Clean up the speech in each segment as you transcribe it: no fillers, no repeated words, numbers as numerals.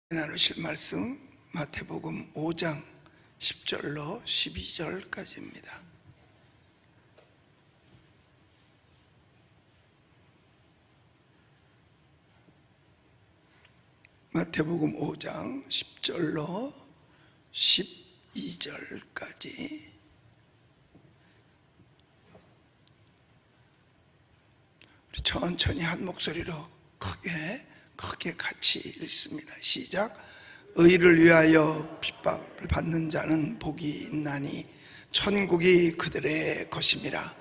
나누실 말씀 마태복음 5장 10절로 12절까지입니다. 마태복음 5장 10절로 12절까지 우리 천천히 한 목소리로 크게 같이 읽습니다. 시작. 의를 위하여 핍박을 받는 자는 복이 있나니 천국이 그들의 것임이라.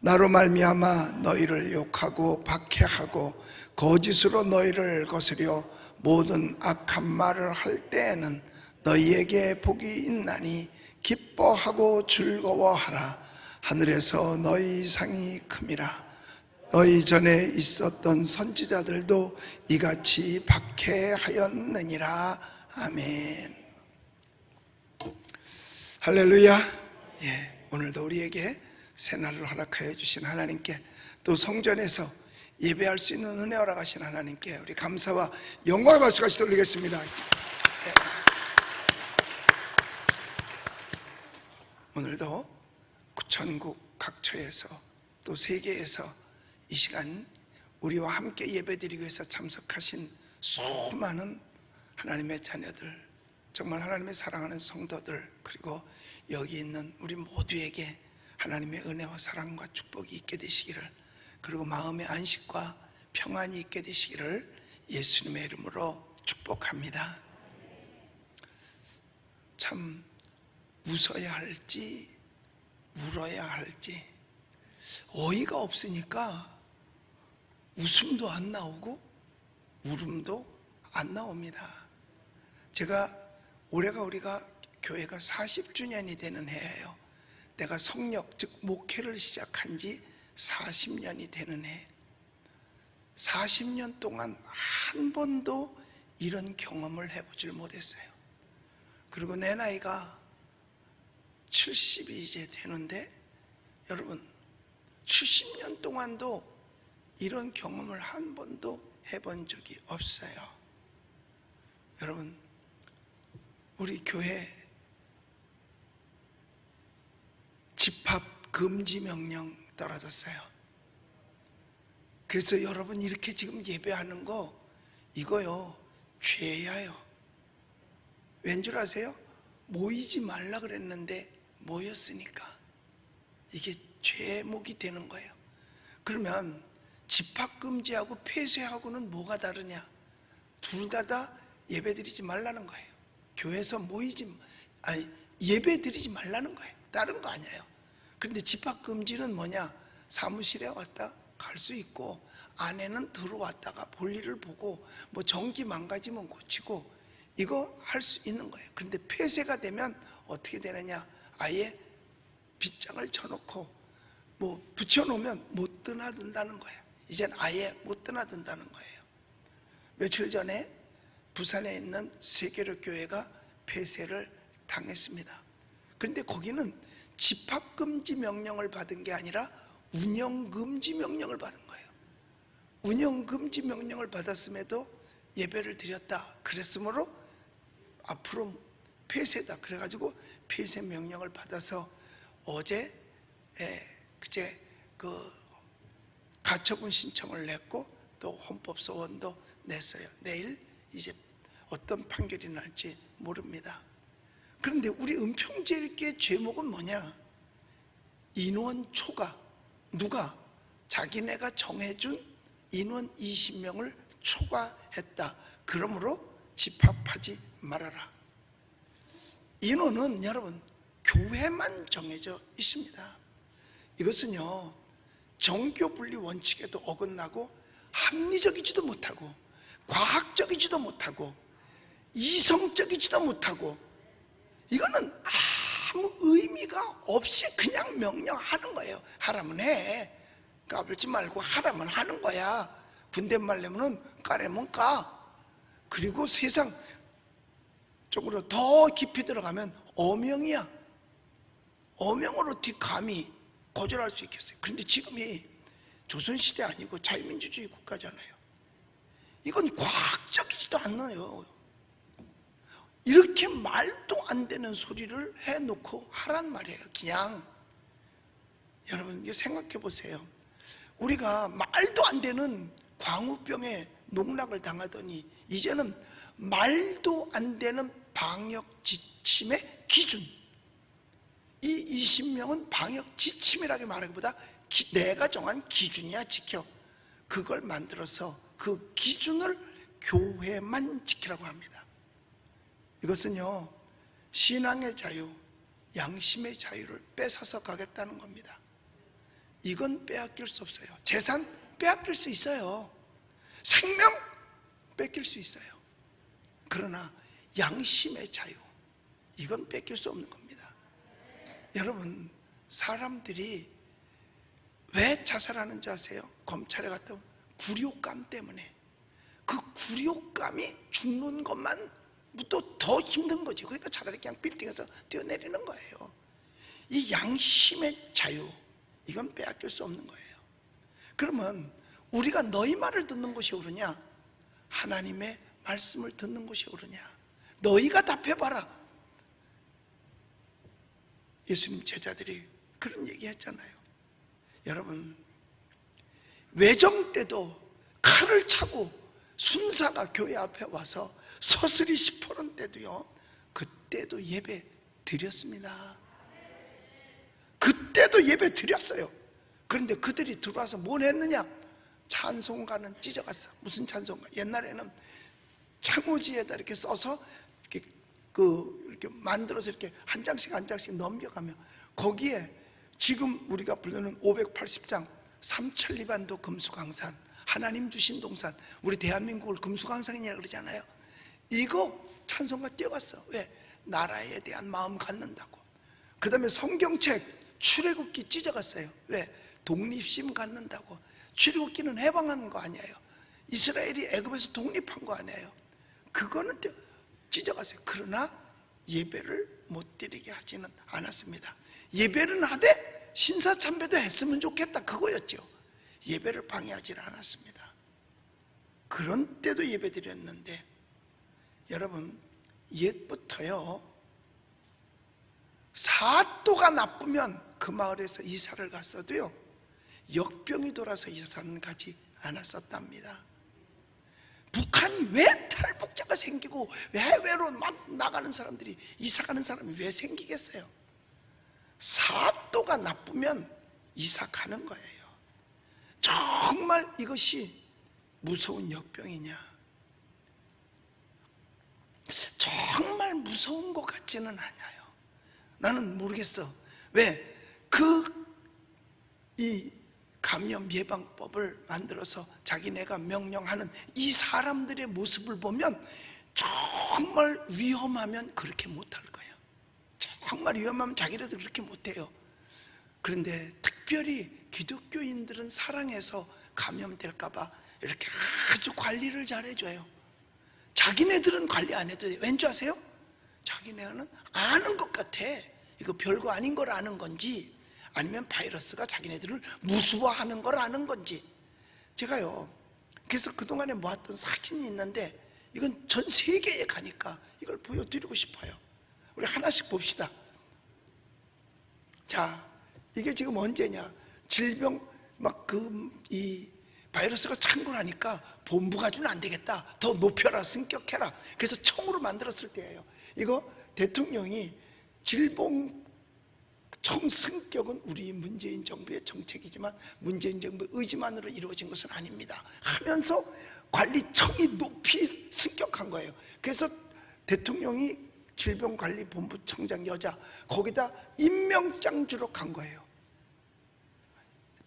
나로 말미암아 너희를 욕하고 박해하고 거짓으로 너희를 거스려 모든 악한 말을 할 때에는 너희에게 복이 있나니 기뻐하고 즐거워하라. 하늘에서 너희 상이 큼이라. 너희 전에 있었던 선지자들도 이같이 박해하였느니라. 아멘. 할렐루야. 오늘도 우리에게 새날을 허락하여 주신 하나님께, 또 성전에서 예배할 수 있는 은혜 허락하신 하나님께 우리 감사와 영광의 박수 같이 돌리겠습니다. 오늘도 전국 각처에서 또 세계에서 이 시간 우리와 함께 예배드리기 위해서 참석하신 수많은 하나님의 자녀들, 정말 하나님의 사랑하는 성도들, 그리고 여기 있는 우리 모두에게 하나님의 은혜와 사랑과 축복이 있게 되시기를, 그리고 마음의 안식과 평안이 있게 되시기를 예수님의 이름으로 축복합니다. 참 웃어야 할지 울어야 할지 어이가 없으니까 웃음도 안 나오고 울음도 안 나옵니다. 올해가 우리가 교회가 40주년이 되는 해예요. 내가 성역, 즉 목회를 시작한 지 40년이 되는 해. 40년 동안 한 번도 이런 경험을 해보질 못했어요. 그리고 내 나이가 70이 이제 되는데, 여러분 70년 동안도 이런 경험을 한 번도 해본 적이 없어요. 여러분, 우리 교회 집합 금지 명령 떨어졌어요. 그래서 여러분 이렇게 지금 예배하는 거 이거요 죄야요. 왠 줄 아세요? 모이지 말라 그랬는데 모였으니까 이게 죄목이 되는 거예요. 그러면 집합금지하고 폐쇄하고는 뭐가 다르냐? 둘 다 예배드리지 말라는 거예요. 교회에서 예배드리지 말라는 거예요. 다른 거 아니에요. 그런데 집합금지는 뭐냐? 사무실에 왔다 갈 수 있고, 안에는 들어왔다가 볼일을 보고, 뭐 전기 망가지면 고치고, 이거 할 수 있는 거예요. 그런데 폐쇄가 되면 어떻게 되느냐? 아예 빗장을 쳐놓고 뭐 붙여놓으면 못 드나든다는 거예요. 이젠 아예 못 드나든다는 거예요. 며칠 전에 부산에 있는 세계력교회가 폐쇄를 당했습니다. 그런데 거기는 집합금지 명령을 받은 게 아니라 운영금지 명령을 받은 거예요. 운영금지 명령을 받았음에도 예배를 드렸다 그랬으므로 앞으로 폐쇄다 그래가지고 폐쇄 명령을 받아서 그제 가처분 신청을 냈고, 또 헌법소원도 냈어요. 내일 이제 어떤 판결이 날지 모릅니다. 그런데 우리 은평제일교회 죄목은 뭐냐? 인원 초과, 누가 자기네가 정해준 인원 20명을 초과했다. 그러므로 집합하지 말아라. 인원은 여러분 교회만 정해져 있습니다. 이것은요 정교분리 원칙에도 어긋나고 합리적이지도 못하고 과학적이지도 못하고 이성적이지도 못하고, 이거는 아무 의미가 없이 그냥 명령하는 거예요. 하라면 해, 까불지 말고 하라면 하는 거야. 군대말 내면은 까려면 까. 그리고 세상 쪽으로 더 깊이 들어가면 어명이야. 어명으로 어떻게 감히 거절할 수 있겠어요? 그런데 지금이 조선시대 아니고 자유민주주의 국가잖아요. 이건 과학적이지도 않아요. 이렇게 말도 안 되는 소리를 해놓고 하란 말이에요. 그냥 여러분 이거 생각해 보세요. 우리가 말도 안 되는 광우병에 농락을 당하더니 이제는 말도 안 되는 방역 지침의 기준, 이 20명은 방역 지침이라고 말하기보다 내가 정한 기준이야, 지켜. 그걸 만들어서 그 기준을 교회만 지키라고 합니다. 이것은요, 신앙의 자유, 양심의 자유를 뺏어서 가겠다는 겁니다. 이건 빼앗길 수 없어요. 재산 빼앗길 수 있어요. 생명 뺏길 수 있어요. 그러나 양심의 자유, 이건 뺏길 수 없는 겁니다. 여러분, 사람들이 왜 자살하는 줄 아세요? 검찰에 갔다 오면 굴욕감 때문에. 그 굴욕감이 죽는 것만 또 더 힘든 거죠. 그러니까 차라리 그냥 빌딩에서 뛰어내리는 거예요. 이 양심의 자유, 이건 빼앗길 수 없는 거예요. 그러면 우리가 너희 말을 듣는 것이 옳으냐, 하나님의 말씀을 듣는 것이 옳으냐? 너희가 답해봐라. 예수님 제자들이 그런 얘기 했잖아요. 여러분, 외정 때도 칼을 차고 순사가 교회 앞에 와서 서슬이 10%는 때도요, 그때도 예배 드렸습니다. 그때도 예배 드렸어요. 그런데 그들이 들어와서 뭘 했느냐? 찬송가는 찢어갔어. 무슨 찬송가? 옛날에는 창호지에다 이렇게 써서 이렇게 만들어서 이렇게 한 장씩 한 장씩 넘겨가며, 거기에 지금 우리가 부르는 580장 삼천리반도 금수강산, 하나님 주신 동산, 우리 대한민국을 금수강산이라고 그러잖아요. 이거 찬송가 띄어갔어. 왜? 나라에 대한 마음 갖는다고. 그 다음에 성경책 출애굽기 찢어갔어요. 왜? 독립심 갖는다고. 출애굽기는 해방하는 거 아니에요. 이스라엘이 애굽에서 독립한 거 아니에요. 그거는 찢어갔어요. 그러나 예배를 못 드리게 하지는 않았습니다. 예배는 하되 신사참배도 했으면 좋겠다, 그거였죠. 예배를 방해하지 않았습니다. 그런 때도 예배 드렸는데, 여러분, 옛부터요, 사또가 나쁘면 그 마을에서 이사를 갔어도요, 역병이 돌아서 이사는 가지 않았었답니다. 북한이 왜 탈북자가 생기고 해외로 막 나가는 사람들이, 이사가는 사람이 왜 생기겠어요? 사또가 나쁘면 이사 가는 거예요. 정말 이것이 무서운 역병이냐? 정말 무서운 것 같지는 않아요. 나는 모르겠어. 왜? 이 감염 예방법을 만들어서 자기네가 명령하는 이 사람들의 모습을 보면 정말 위험하면 그렇게 못할 거예요. 정말 위험하면 자기네들 그렇게 못해요. 그런데 특별히 기독교인들은 사랑해서 감염될까 봐 이렇게 아주 관리를 잘해줘요. 자기네들은 관리 안 해도 돼요. 왠지 아세요? 자기네는 아는 것 같아. 이거 별거 아닌 걸 아는 건지, 아니면 바이러스가 자기네들을 무수화하는 걸 아는 건지. 제가요, 그래서 그동안에 모았던 사진이 있는데, 이건 전 세계에 가니까 이걸 보여드리고 싶어요. 우리 하나씩 봅시다. 자, 이게 지금 언제냐? 질병 이 바이러스가 창궐하니까 본부가 주는 안 되겠다, 더 높여라, 승격해라. 그래서 청으로 만들었을 때예요. 이거 대통령이 질병청 승격은 우리 문재인 정부의 정책이지만 문재인 정부의 의지만으로 이루어진 것은 아닙니다 하면서 관리청이 높이 승격한 거예요. 그래서 대통령이 질병관리본부청장 여자, 거기다 임명장주로 간 거예요.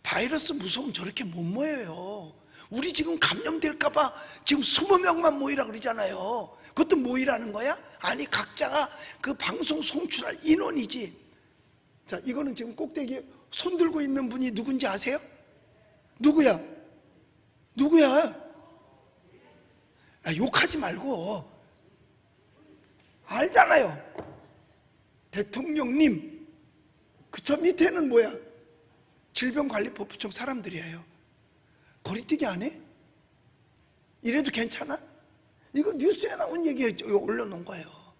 바이러스 무서우면 저렇게 못 모여요. 우리 지금 감염될까봐 지금 20명만 모이라 그러잖아요. 그것도 모이라는 거야? 아니, 각자가 그 방송 송출할 인원이지. 자, 이거는 지금 꼭대기에 손 들고 있는 분이 누군지 아세요? 누구야? 욕하지 말고. 알잖아요. 대통령님. 저 밑에는 뭐야? 질병관리본부청 사람들이에요. 거리뛰기 안 해? 이래도 괜찮아? 이거 뉴스에 나온 얘기 올려놓은 거예요.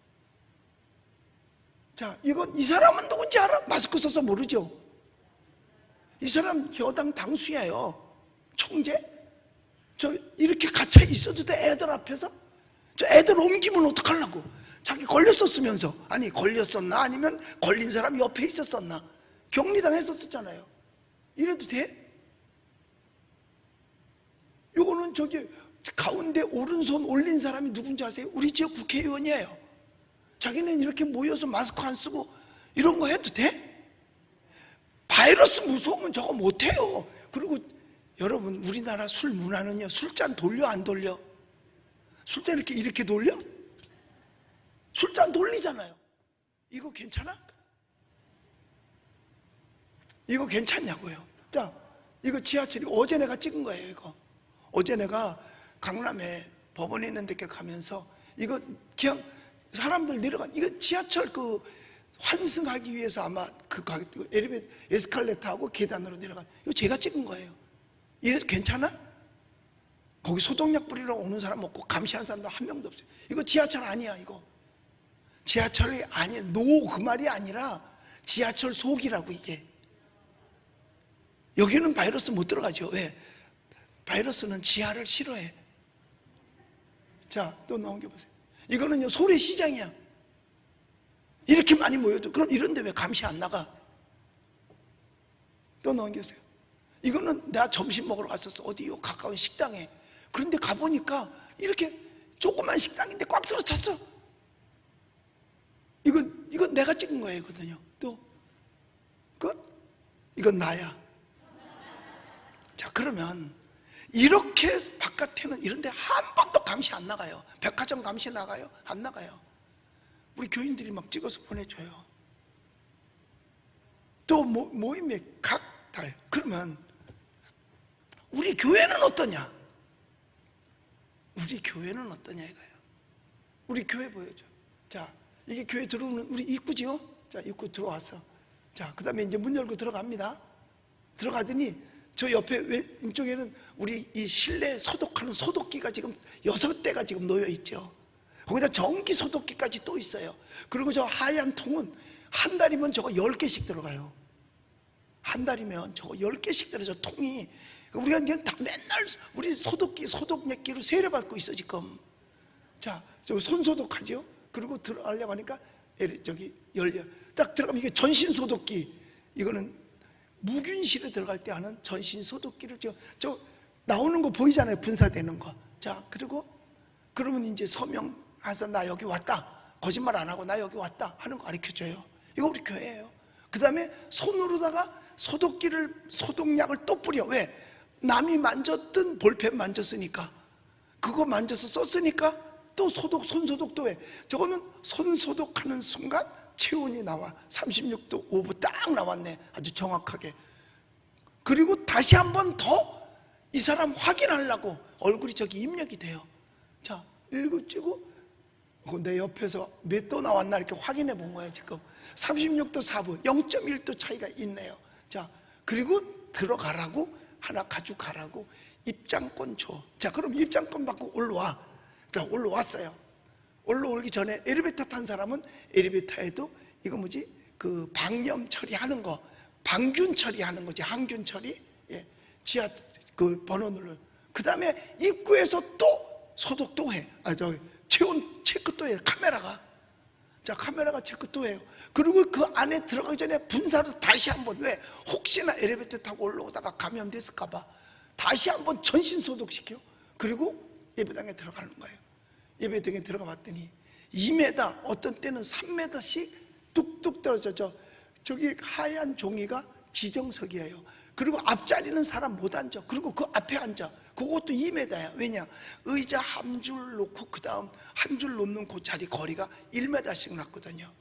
자, 이 사람은 누군지 알아? 마스크 써서 모르죠? 이 사람 여당 당수예요. 총재? 저 이렇게 갇혀 있어도 돼, 애들 앞에서? 저 애들 옮기면 어떡하려고? 자기 걸렸었으면서. 아니, 걸렸었나? 아니면 걸린 사람 옆에 있었었나? 격리당했었잖아요. 이래도 돼? 요거는 저기 가운데 오른손 올린 사람이 누군지 아세요? 우리 지역 국회의원이에요. 자기는 이렇게 모여서 마스크 안 쓰고 이런 거 해도 돼? 바이러스 무서우면 저거 못해요. 그리고 여러분, 우리나라 술 문화는요, 술잔 돌려 안 돌려? 술잔 이렇게 돌려? 술잔 돌리잖아요. 이거 괜찮아? 이거 괜찮냐고요? 자, 이거 지하철이 어제 내가 찍은 거예요. 이거 어제 내가 강남에 법원에 있는 데 가면서 이거 그냥 사람들 내려가, 이거 지하철 그 환승하기 위해서 아마 그 엘리베이터 에스컬레이터하고 계단으로 내려가, 이거 제가 찍은 거예요. 이래서 괜찮아? 거기 소독약 뿌리러 오는 사람 없고 감시하는 사람도 한 명도 없어요. 이거 지하철 아니야. 이거 지하철이 아니야. 그 말이 아니라 지하철 속이라고. 이게 여기는 바이러스 못 들어가죠. 왜? 바이러스는 지하를 싫어해. 자, 또 넘겨보세요. 이거는요, 소래시장이야. 이렇게 많이 모여도. 그럼 이런데 왜 감시 안 나가? 또 넘겨보세요. 이거는 내가 점심 먹으러 갔었어. 어디요? 가까운 식당에. 그런데 가보니까 이렇게 조그만 식당인데 꽉 들어찼어. 이건 내가 찍은 거예요. 또 이건 나야. 자, 그러면 이렇게 바깥에는 이런데 한 번도 감시 안 나가요. 백화점 감시 나가요? 안 나가요. 우리 교인들이 막 찍어서 보내줘요. 또 모임에 다요. 그러면 우리 교회는 어떠냐? 우리 교회는 어떠냐 이거예요. 우리 교회 보여줘. 자, 이게 교회 들어오는 우리 입구지요? 자, 입구 들어왔어. 자, 그 다음에 이제 문 열고 들어갑니다. 들어가더니 저 옆에 왼쪽에는 우리 이 실내 소독하는 소독기가 지금 6대가 지금 놓여 있죠. 거기다 전기 소독기까지 또 있어요. 그리고 저 하얀 통은 한 달이면 저거 10개씩 들어가요. 한 달이면 저거 10개씩 들어서 통이, 우리가 그냥 다 맨날 우리 소독약기로 세례받고 있어 지금. 자, 저 손소독하죠. 그리고 들어가려고 하니까 저기 열려. 딱 들어가면 이게 전신 소독기. 이거는 무균실에 들어갈 때 하는 전신 소독기를 저 나오는 거 보이잖아요. 분사되는 거. 자, 그러면 이제 서명해서 나 여기 왔다. 거짓말 안 하고 나 여기 왔다 하는 거 가르쳐줘요. 이거 우리 교회예요. 그 다음에 손으로다가 소독약을 또 뿌려. 왜? 남이 만졌던 볼펜 만졌으니까, 그거 만져서 썼으니까 또 손소독도 해. 저거는 손소독하는 순간 체온이 나와. 36도 5분 딱 나왔네. 아주 정확하게. 그리고 다시 한 번 더 이 사람 확인하려고 얼굴이 저기 입력이 돼요. 자, 읽어주고 내 옆에서 몇 도 나왔나 이렇게 확인해 본 거예요. 지금 36도 4분 0.1도 차이가 있네요. 자, 그리고 들어가라고, 하나 가져가라고 입장권 줘. 자, 그럼 입장권 받고 올라와. 자, 올라왔어요. 올라오기 전에 엘리베이터 탄 사람은 엘리베이터에도 이거 뭐지? 그 방염 처리하는 거, 방균 처리하는 거지. 항균 처리. 예. 지하 그 번호 눌러. 그 다음에 입구에서 또 소독도 해. 체온 체크 또 해요. 카메라가. 자, 카메라가 체크 또 해요. 그리고 그 안에 들어가기 전에 분사를 다시 한번. 왜? 혹시나 엘리베이터 타고 올라오다가 감염됐을까봐 다시 한번 전신 소독시켜. 그리고 예배당에 들어가는 거예요. 예배당에 들어가 봤더니 2m, 어떤 때는 3m씩 뚝뚝 떨어져. 저기 하얀 종이가 지정석이에요. 그리고 앞자리는 사람 못 앉아. 그리고 그 앞에 앉아. 그것도 2m야. 왜냐? 의자 한 줄 놓고 그 다음 한 줄 놓는 그 자리 거리가 1m씩 났거든요.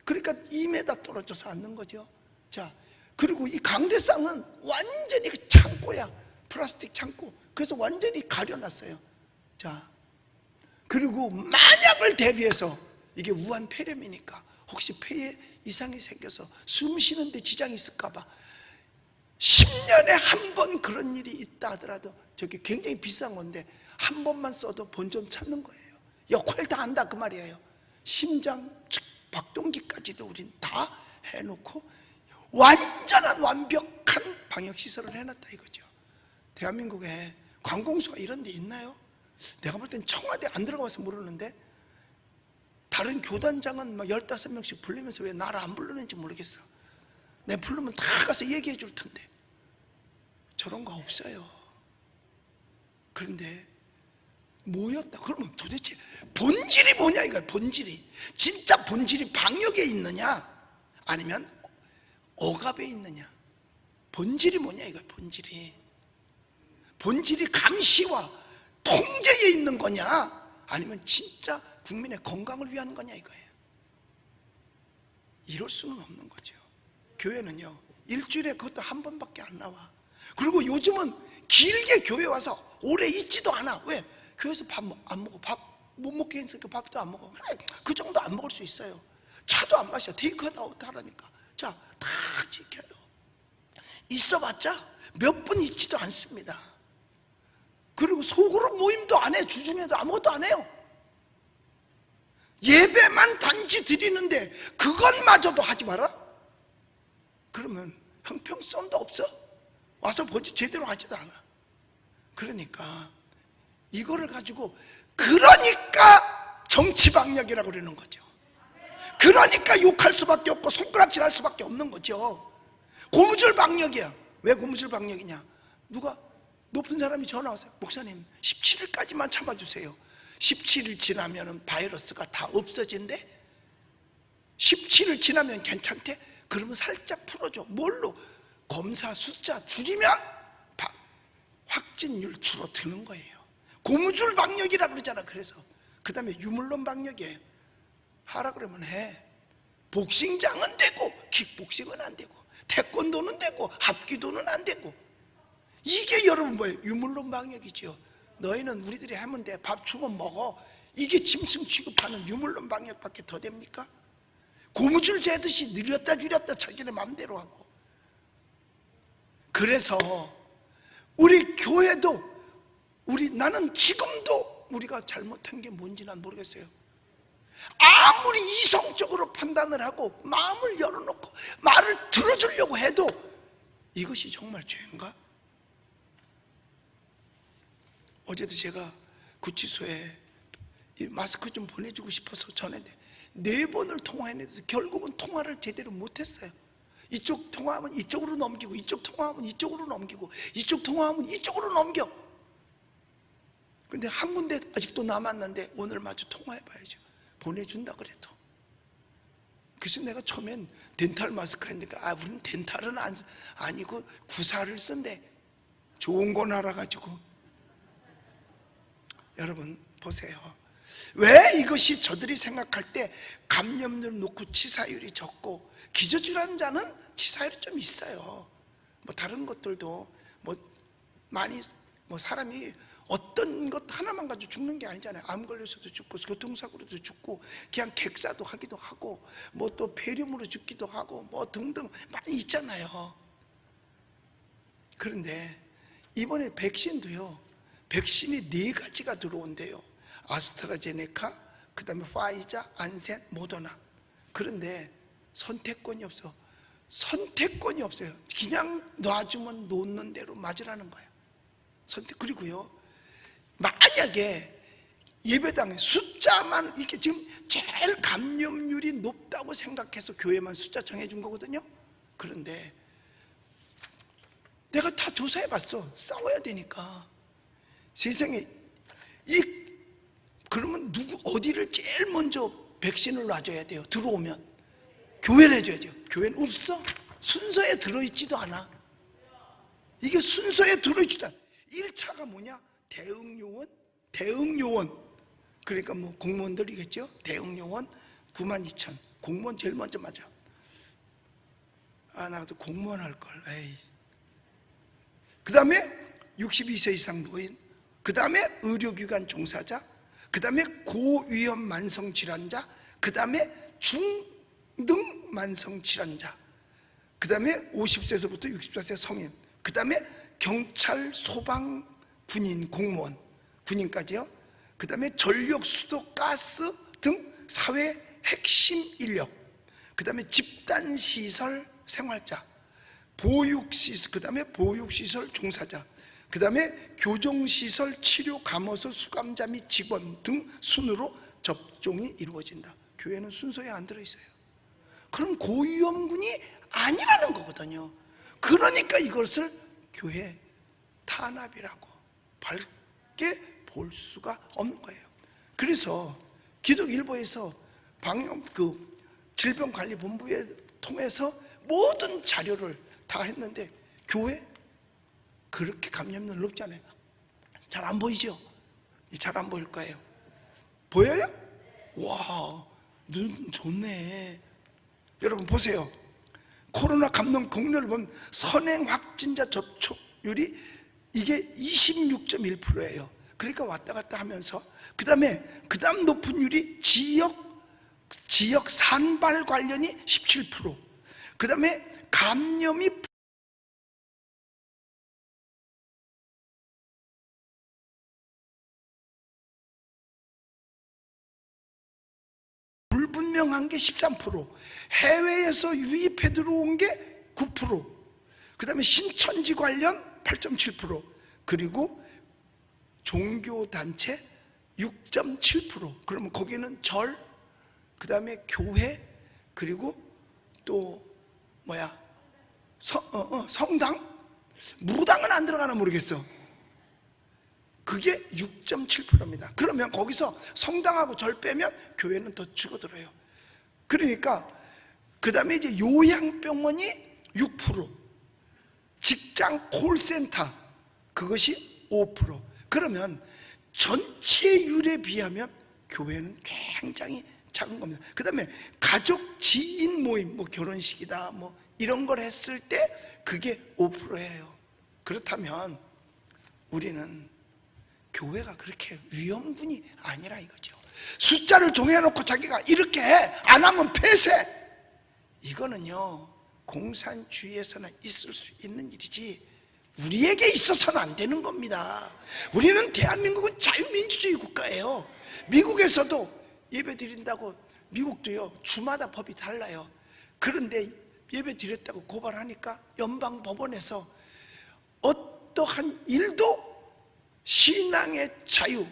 그러니까 2m 떨어져서 앉는 거죠. 자, 그리고 이 강대상은 완전히 창고야. 플라스틱 창고. 그래서 완전히 가려놨어요. 자, 그리고 만약을 대비해서, 이게 우한 폐렴이니까 혹시 폐에 이상이 생겨서 숨 쉬는데 지장이 있을까봐 10년에 한 번 그런 일이 있다 하더라도, 저게 굉장히 비싼 건데 한 번만 써도 본전 찾는 거예요. 역할 다 한다 그 말이에요. 심장 박동기까지도 우린 다 해놓고 완전한 완벽한 방역시설을 해놨다 이거죠. 대한민국에 관공서가 이런 데 있나요? 내가 볼 땐 청와대 안 들어가서 모르는데 다른 교단장은 막 15명씩 불리면서 왜 나를 안 부르는지 모르겠어. 내가 부르면 다 가서 얘기해 줄 텐데 저런 거 없어요. 그런데 뭐였다? 그러면 도대체 본질이 뭐냐 이거야. 본질이 진짜 본질이 방역에 있느냐 아니면 억압에 있느냐. 본질이 뭐냐 이거야. 본질이 감시와 통제에 있는 거냐 아니면 진짜 국민의 건강을 위한 거냐 이거예요. 이럴 수는 없는 거죠. 교회는요 일주일에 그것도 한 번밖에 안 나와. 그리고 요즘은 길게 교회 와서 오래 있지도 않아. 왜? 교회에서 밥 안 먹어. 밥 못 먹게 했으니까 밥도 안 먹어. 그래, 그 정도 안 먹을 수 있어요. 차도 안 마셔. 테이크아웃 하라니까. 자, 다 지켜요. 있어봤자 몇 분 있지도 않습니다. 그리고 소그룹 모임도 안 해. 주중에도 아무것도 안 해요. 예배만 단지 드리는데 그것마저도 하지 마라? 그러면 형평성도 없어. 와서 보지 제대로 하지도 않아. 그러니까 이거를 가지고 그러니까 정치방역이라고 그러는 거죠. 그러니까 욕할 수밖에 없고 손가락질할 수밖에 없는 거죠. 고무줄 방역이야. 왜 고무줄 방역이냐? 누가 높은 사람이 전화 왔어요. 목사님 17일까지만 참아주세요. 17일 지나면 바이러스가 다 없어진대. 17일 지나면 괜찮대. 그러면 살짝 풀어줘. 뭘로? 검사 숫자 줄이면 확진율 줄어드는 거예요. 고무줄 방역이라 그러잖아. 그래서 그 다음에 유물론 방역이에요. 하라 그러면 해. 복싱장은 되고 킥복싱은 안 되고 태권도는 되고 합기도는 안 되고. 이게 여러분 뭐예요? 유물론 방역이죠. 너희는 우리들이 하면 돼. 밥 주면 먹어. 이게 짐승 취급하는 유물론 방역밖에 더 됩니까? 고무줄 재듯이 늘렸다 줄였다 자기네 마음대로 하고. 그래서 우리 교회도 나는 지금도 우리가 잘못한 게 뭔지 난 모르겠어요. 아무리 이성적으로 판단을 하고 마음을 열어놓고 말을 들어주려고 해도 이것이 정말 죄인가? 어제도 제가 구치소에 마스크 좀 보내주고 싶어서 전했는데 4번을 통화해내서 결국은 통화를 제대로 못했어요. 이쪽 통화하면 이쪽으로 넘기고 이쪽 통화하면 이쪽으로 넘기고 이쪽 통화하면 이쪽으로 넘겨. 근데 한 군데 아직도 남았는데 오늘 마저 통화해봐야죠. 보내준다 그래도. 그래서 내가 처음엔 덴탈 마스크 했으니까 우리는 덴탈은 아니고 구사를 쓴대. 좋은 건 알아가지고. 여러분 보세요. 왜 이것이 저들이 생각할 때 감염률 높고 치사율이 적고 기저질환자는 치사율이 좀 있어요. 뭐 다른 것들도 뭐 많이 사람이 어떤 것 하나만 가지고 죽는 게 아니잖아요. 암 걸려서도 죽고 교통사고로도 죽고 그냥 객사도 하기도 하고 뭐 또 폐렴으로 죽기도 하고 뭐 등등 많이 있잖아요. 그런데 이번에 백신도요. 백신이 4가지가 들어온대요. 아스트라제네카, 그 다음에 파이자, 안센, 모더나. 그런데 선택권이 없어. 선택권이 없어요. 그냥 놔주면 놓는 대로 맞으라는 거예요. 그리고요, 만약에 예배당에 숫자만 이렇게 지금 제일 감염률이 높다고 생각해서 교회만 숫자 정해준 거거든요. 그런데 내가 다 조사해봤어. 싸워야 되니까. 세상에 그러면 어디를 제일 먼저 백신을 놔줘야 돼요? 들어오면 교회를 해줘야죠. 교회는 없어. 순서에 들어있지도 않아. 이게 순서에 들어있지도 않아. 1차가 뭐냐? 대응요원. 그러니까 뭐 공무원들이겠죠. 대응요원 92,000. 공무원 제일 먼저 맞아. 나도 공무원 할걸. 에이. 그 다음에 62세 이상 노인, 그 다음에 의료기관 종사자, 그 다음에 고위험 만성질환자, 그 다음에 중등 만성질환자, 그 다음에 50세에서부터 64세 성인, 그 다음에 경찰, 소방, 군인, 공무원, 군인까지요. 그 다음에 전력, 수도, 가스 등 사회 핵심 인력, 그 다음에 집단시설 생활자, 보육시설, 그 다음에 보육시설 종사자, 그 다음에 교정시설, 치료, 감호소, 수감자 및 직원 등 순으로 접종이 이루어진다. 교회는 순서에 안 들어있어요. 그럼 고위험군이 아니라는 거거든요. 그러니까 이것을 교회 탄압이라고 밝게 볼 수가 없는 거예요. 그래서 기독일보에서 질병관리본부에 통해서 모든 자료를 다 했는데 교회 그렇게 감염률 높지 않아요. 잘 안 보이죠? 잘 안 보일 거예요. 보여요? 와, 눈 좋네. 여러분 보세요. 코로나 감염 공료를 보면 선행 확진자 접촉률이 이게 26.1%예요. 그러니까 왔다 갔다 하면서 그 다음 높은 율이 지역 산발 관련이 17%, 그 다음에 감염이 불분명한 게 13%, 해외에서 유입해 들어온 게 9%, 그 다음에 신천지 관련 8.7%, 그리고 종교단체 6.7%. 그러면 거기는 그 다음에 교회, 그리고 또 성당? 무당은 안 들어가나 모르겠어. 그게 6.7%입니다. 그러면 거기서 성당하고 절 빼면 교회는 더 줄어들어요. 그러니까 그 다음에 이제 요양병원이 6%, 직장 콜센터 그것이 5%. 그러면 전체율에 비하면 교회는 굉장히 작은 겁니다. 그 다음에 가족 지인 모임, 결혼식이다 이런 걸 했을 때 그게 5%예요. 그렇다면 우리는 교회가 그렇게 위험군이 아니라 이거죠. 숫자를 정해놓고 자기가 이렇게 해, 안 하면 폐쇄, 이거는요 공산주의에서는 있을 수 있는 일이지 우리에게 있어서는 안 되는 겁니다. 우리는 대한민국은 자유민주주의 국가예요. 미국에서도 예배 드린다고, 미국도요 주마다 법이 달라요. 그런데 예배 드렸다고 고발하니까 연방법원에서 어떠한 일도 신앙의 자유,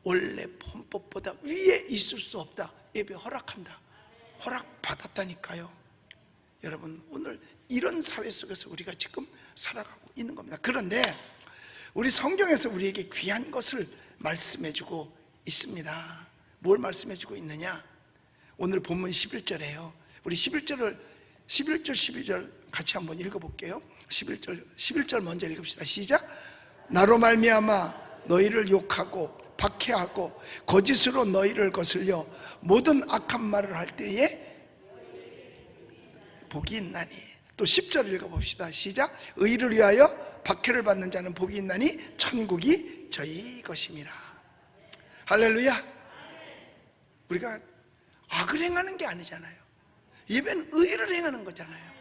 원래 헌법보다 위에 있을 수 없다, 예배 허락한다, 허락받았다니까요. 여러분, 오늘 이런 사회 속에서 우리가 지금 살아가고 있는 겁니다. 그런데 우리 성경에서 우리에게 귀한 것을 말씀해주고 있습니다. 뭘 말씀해주고 있느냐? 오늘 본문 11절에요 우리 11절 12절 같이 한번 읽어볼게요. 11절 먼저 읽읍시다. 시작. 나로 말미암아 너희를 욕하고 박해하고 거짓으로 너희를 거슬려 모든 악한 말을 할 때에 복이 있나니. 또 10절 읽어봅시다. 시작. 의를 위하여 박해를 받는 자는 복이 있나니 천국이 저희 것임이라. 할렐루야. 우리가 악을 행하는 게 아니잖아요. 예배는 의를 행하는 거잖아요.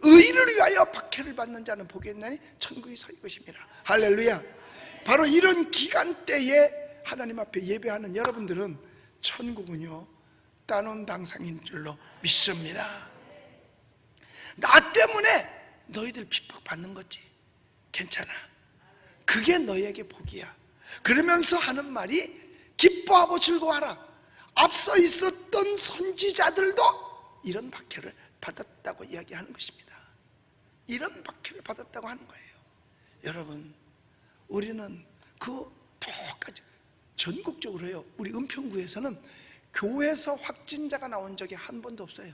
의를 위하여 박해를 받는 자는 복이 있나니 천국이 저희 것임이라. 할렐루야. 바로 이런 기간대에 하나님 앞에 예배하는 여러분들은 천국은요 따놓은 당상인 줄로 믿습니다. 나 때문에 너희들 핍박받는 거지, 괜찮아, 그게 너희에게 복이야. 그러면서 하는 말이 기뻐하고 즐거워하라. 앞서 있었던 선지자들도 이런 박해를 받았다고 이야기하는 것입니다. 이런 박해를 받았다고 하는 거예요. 여러분, 우리는 그 똑같이 전국적으로요, 우리 은평구에서는 교회에서 확진자가 나온 적이 한 번도 없어요.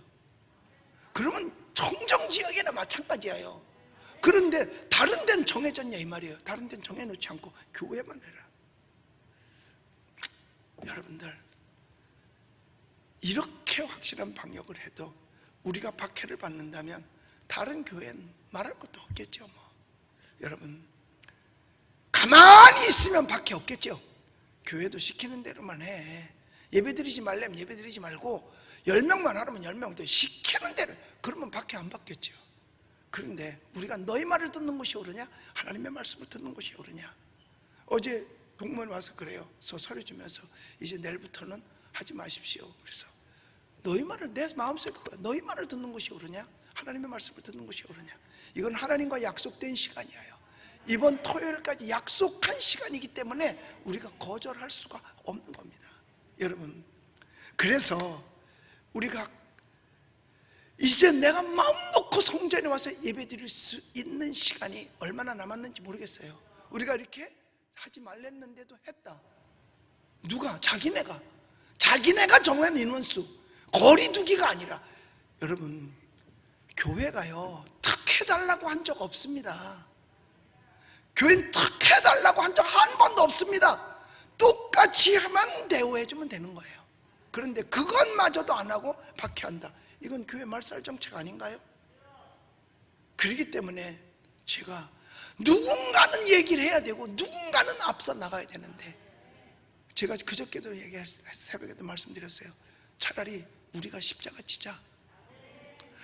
그러면 청정지역에나 마찬가지예요. 그런데 다른 데는 정해졌냐 이 말이에요. 다른 데는 정해놓지 않고 교회만 해라. 여러분들, 이렇게 확실한 방역을 해도 우리가 박해를 받는다면 다른 교회는 말할 것도 없겠죠. 여러분, 가만히 있으면 박해 없겠죠. 교회도 시키는 대로만 해. 예배드리지 말려면 예배드리지 말고 10명만 하라면 10명, 시키는 대로, 그러면 박해 안 받겠죠. 그런데 우리가 너희 말을 듣는 것이 옳으냐, 하나님의 말씀을 듣는 것이 옳으냐. 어제 동무원 와서 그래요. 소리 주면서 이제 내일부터는 하지 마십시오. 그래서 너희 말을, 내 마음속에 그거야. 너희 말을 듣는 것이 옳으냐? 하나님의 말씀을 듣는 것이 옳으냐? 이건 하나님과 약속된 시간이에요. 이번 토요일까지 약속한 시간이기 때문에 우리가 거절할 수가 없는 겁니다. 여러분, 그래서 우리가 이제 내가 마음 놓고 성전에 와서 예배 드릴 수 있는 시간이 얼마나 남았는지 모르겠어요. 우리가 이렇게 하지 말랬는데도 했다. 누가? 자기네가 정한 인원수, 거리 두기가 아니라. 여러분, 교회가요 특 해달라고 한 적 없습니다. 교회는 특 해달라고 한 적 한 번도 없습니다. 똑같이 하면 대우해주면 되는 거예요. 그런데 그것마저도 안 하고 박해한다. 이건 교회 말살 정책 아닌가요? 그렇기 때문에 제가 누군가는 얘기를 해야 되고 누군가는 앞서 나가야 되는데, 제가 그저께도 새벽에도 말씀드렸어요. 차라리 우리가 십자가 지자.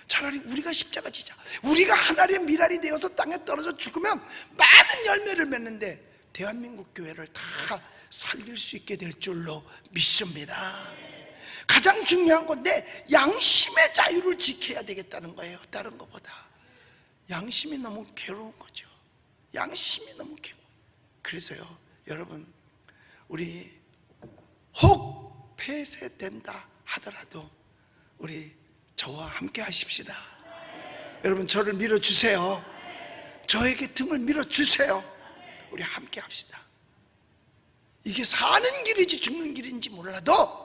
차라리 우리가 십자가 지자. 우리가 하나님의 미랄이 되어서 땅에 떨어져 죽으면 많은 열매를 맺는데 대한민국 교회를 다 살릴 수 있게 될 줄로 믿습니다. 가장 중요한 건 내 양심의 자유를 지켜야 되겠다는 거예요. 다른 것보다. 양심이 너무 괴로운 거죠. 양심이 너무 괴로워요. 그래서요, 여러분, 우리 혹 폐쇄된다 하더라도 우리 저와 함께 하십시다. 여러분, 저를 밀어주세요. 저에게 등을 밀어주세요. 우리 함께 합시다. 이게 사는 길인지 죽는 길인지 몰라도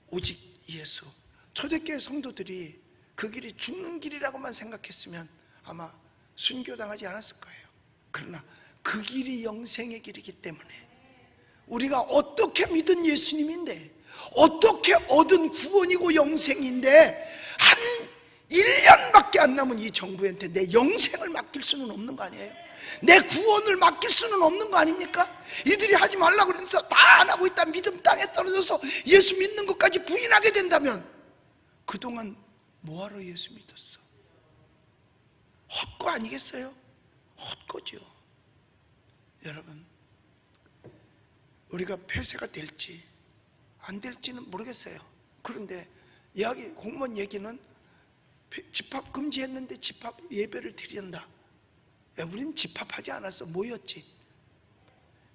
오직 예수. 초대교회 성도들이 그 길이 죽는 길이라고만 생각했으면 아마 순교당하지 않았을 거예요. 그러나 그 길이 영생의 길이기 때문에 우리가 어떻게 믿은 예수님인데, 어떻게 얻은 구원이고 영생인데, 한 1년밖에 안 남은 이 정부한테 내 영생을 맡길 수는 없는 거 아니에요? 내 구원을 맡길 수는 없는 거 아닙니까? 이들이 하지 말라고 그래서 다 안 하고 있다, 믿음 땅에 떨어져서 예수 믿는 것까지 부인하게 된다면 그동안 뭐하러 예수 믿었어? 헛거 아니겠어요? 헛거죠. 여러분, 우리가 폐쇄가 될지 안 될지는 모르겠어요. 그런데 공무원 얘기는 집합 금지했는데 집합 예배를 드린다. 우리는 집합하지 않았어. 모였지.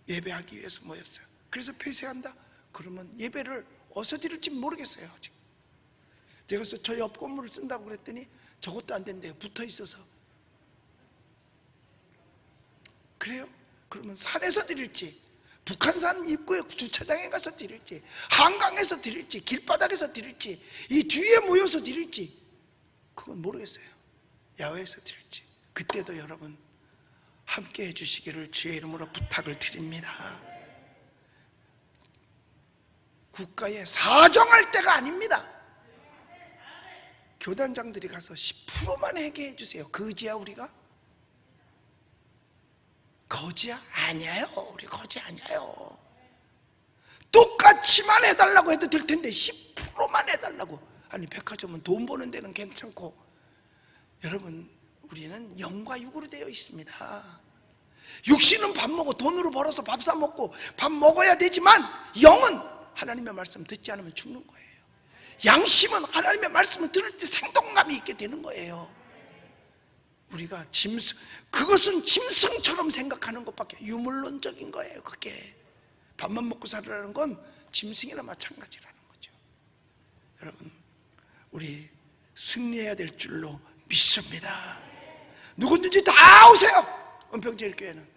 예배하기 위해서 모였어요. 그래서 폐쇄한다? 그러면 예배를 어디서 드릴지 모르겠어요. 아직. 제가 저 옆 건물을 쓴다고 그랬더니 저것도 안 된대요. 붙어 있어서. 그래요? 그러면 산에서 드릴지, 북한산 입구에 주차장에 가서 드릴지, 한강에서 드릴지, 길바닥에서 드릴지, 이 뒤에 모여서 드릴지, 그건 모르겠어요. 야외에서 드릴지. 그때도 여러분 함께 해주시기를 주의 이름으로 부탁을 드립니다. 국가에 사정할 때가 아닙니다. 교단장들이 가서 10%만 회개해 주세요. 거지야 우리가? 거지야? 아니에요. 우리 거지 아니에요. 똑같이만 해달라고 해도 될 텐데 10%만 해달라고. 아니, 백화점은 돈 버는 데는 괜찮고, 여러분, 우리는 영과 육으로 되어 있습니다. 육신은 밥 먹고 돈으로 벌어서 밥 사 먹고 밥 먹어야 되지만 영은 하나님의 말씀 듣지 않으면 죽는 거예요. 양심은 하나님의 말씀을 들을 때 생동감이 있게 되는 거예요. 우리가 그것은 짐승처럼 생각하는 것밖에, 유물론적인 거예요. 그게 밥만 먹고 살으라는 건 짐승이나 마찬가지라는 거죠. 여러분, 우리 승리해야 될 줄로 믿습니다. 누구든지 다 오세요. 은평제일교회는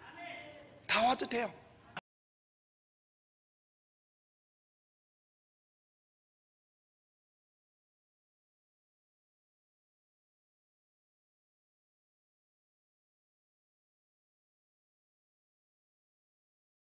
다 와도 돼요.